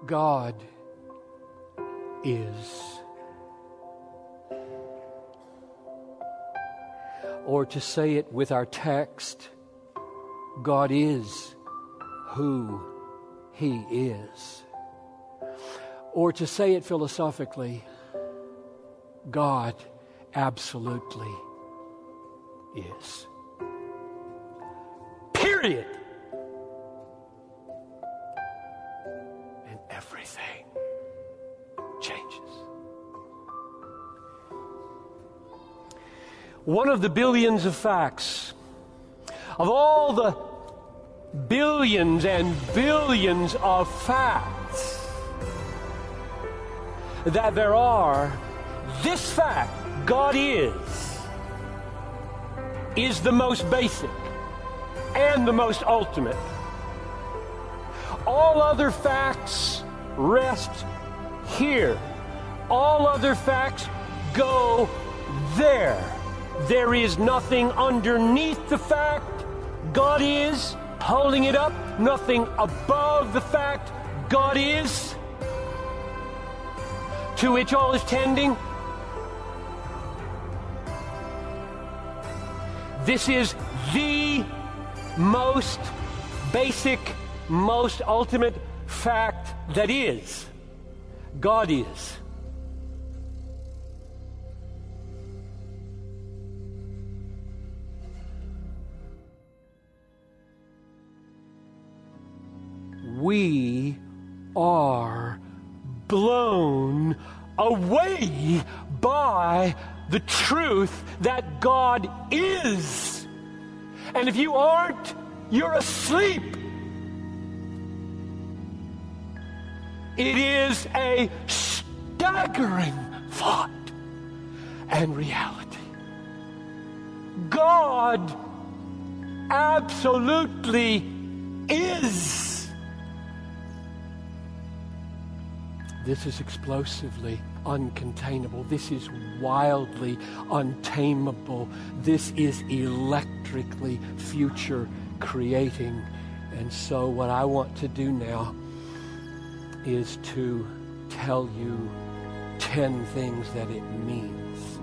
God is. Or to say it with our text, God is who He is. Or to say it philosophically, God absolutely is. Period. And everything changes. One of the billions of facts, of all the billions and billions of facts that there are, this fact, God is the most basic and the most ultimate. All other facts rest here. All other facts go there. There is nothing underneath the fact God is, holding it up, nothing above the fact God is, to which all is tending. This is the most basic, most ultimate fact that is. God is. We are blown away by the truth that God is. And if you aren't, you're asleep. It is a staggering thought and reality. God absolutely is. This is explosively uncontainable. This is wildly untamable. This is electrically future creating. And so what I want to do now is to tell you 10 things that it means.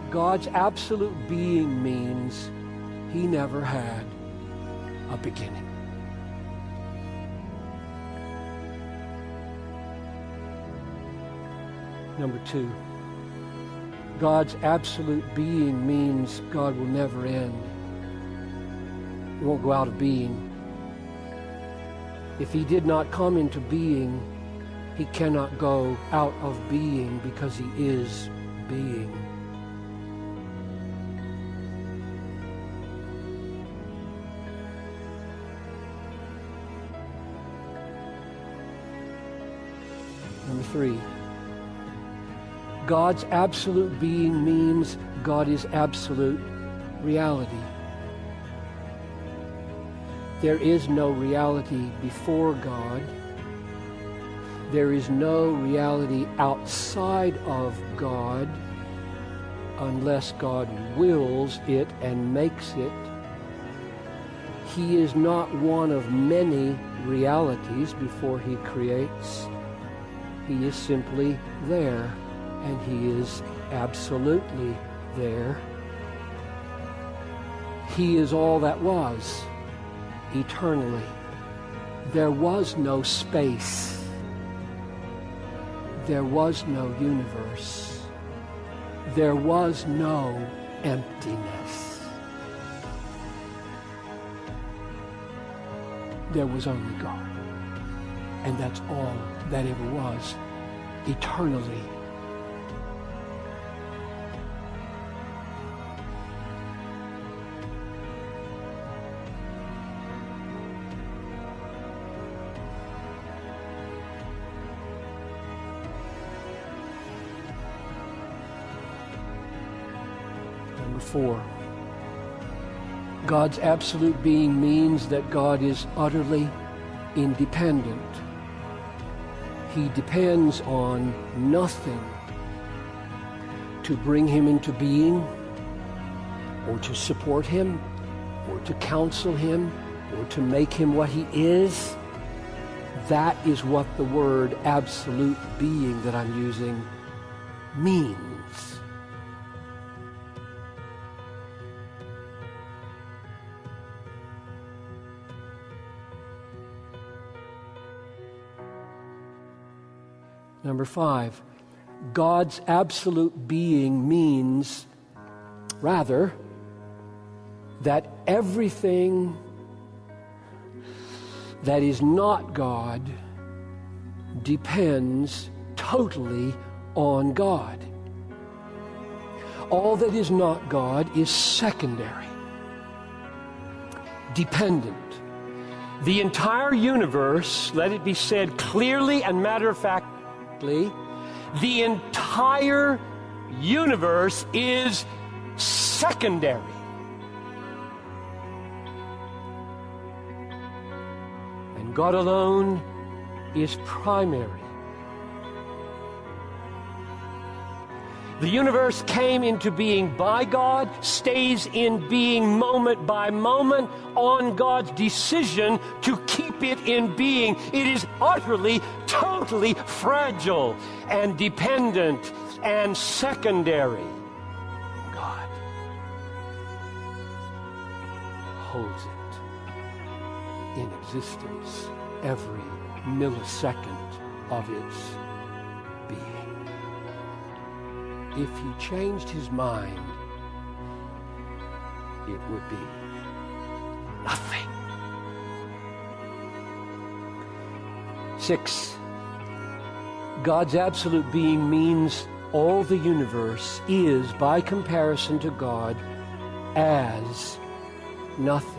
God's absolute being means He never had a beginning. Number 2, God's absolute being means God will never end. He won't go out of being. If He did not come into being, He cannot go out of being because He is being. Number 3, God's absolute being means God is absolute reality. There is no reality before God. There is no reality outside of God unless God wills it and makes it. He is not one of many realities before He creates. He is simply there, and He is absolutely there. He is all that was, eternally. There was no space. There was no universe. There was no emptiness. There was only God. And that's all that ever was, eternally. Number 4, God's absolute being means that God is utterly independent. He depends on nothing to bring Him into being. or to support him, or to counsel him, or to make him what he is. That is what the word absolute being that I'm using means. Number 5, God's absolute being means, rather, that everything that is not God depends totally on God. All that is not God is secondary, dependent. The entire universe, let it be said clearly and matter-of-factly, the entire universe is secondary. And God alone is primary. The universe came into being by God, stays in being moment by moment on God's decision to keep it in being. It is utterly, totally fragile and dependent and secondary. God holds it in existence every millisecond of its being. If he changed his mind, it would be nothing. 6, God's absolute being means all the universe is, by comparison to God, as nothing.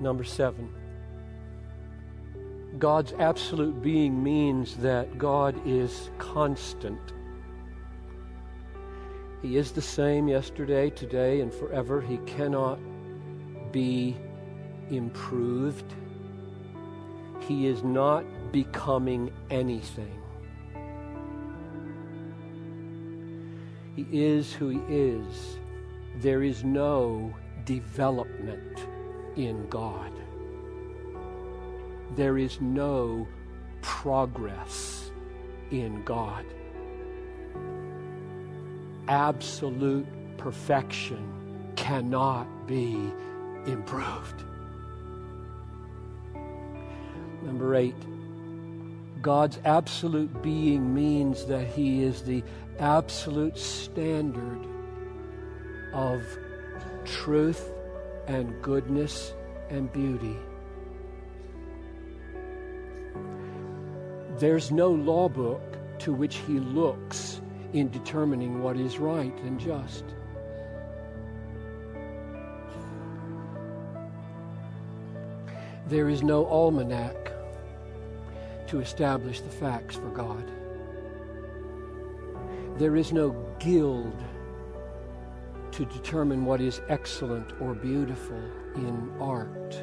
Number 7, God's absolute being means that God is constant. He is the same yesterday, today, and forever. He cannot be improved. He is not becoming anything. He is who he is. There is no development in God. There is no progress in God. Absolute perfection cannot be improved. Number 8, God's absolute being means that he is the absolute standard of truth and goodness and beauty. There's no law book to which he looks in determining what is right and just. There is no almanac to establish the facts for God. There is no guild to determine what is excellent or beautiful in art,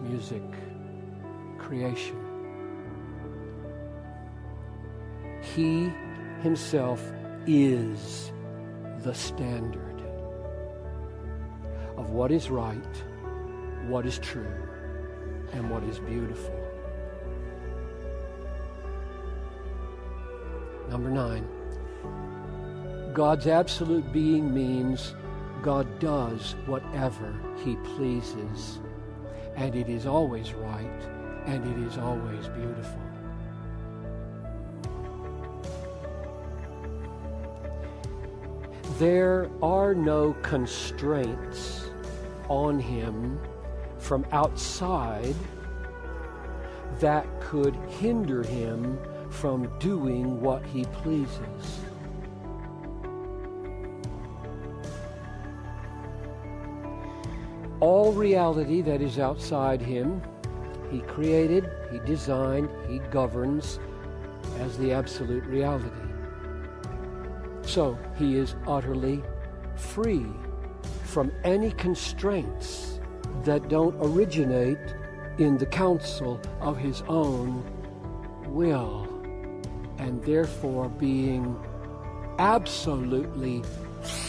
music, creation. He himself is the standard of what is right, what is true, and what is beautiful. Number 9, God's absolute being means God does whatever he pleases, and it is always right, and it is always beautiful. There are no constraints on him from outside that could hinder him from doing what he pleases. All reality that is outside him, he created, he designed, he governs, as the absolute reality. So he is utterly free from any constraints that don't originate in the counsel of his own will, and therefore being absolutely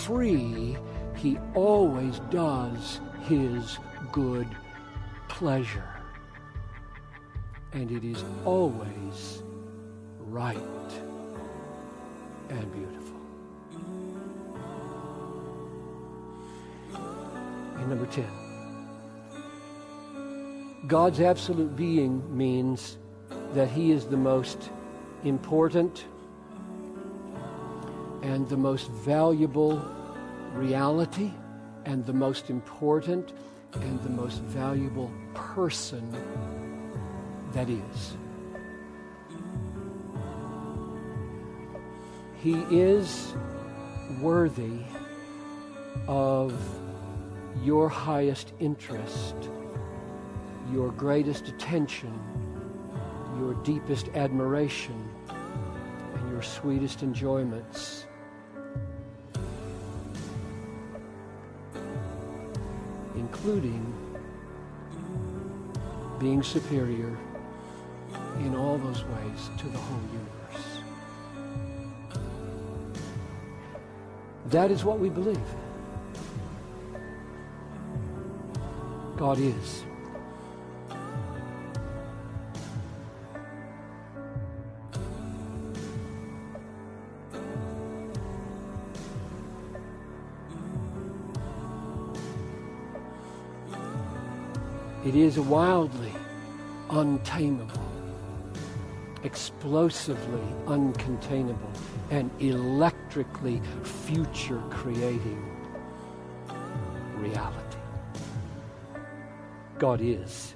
free, he always does his good pleasure. And it is always right and beautiful. And number 10. God's absolute being means that he is the most important and the most valuable reality and the most important and the most valuable person that is. He is worthy of your highest interest, your greatest attention, your deepest admiration, and your sweetest enjoyments. Including being superior in all those ways to the whole universe. That is what we believe. God is. It is wildly untamable, explosively uncontainable, and electrically future-creating reality. God is.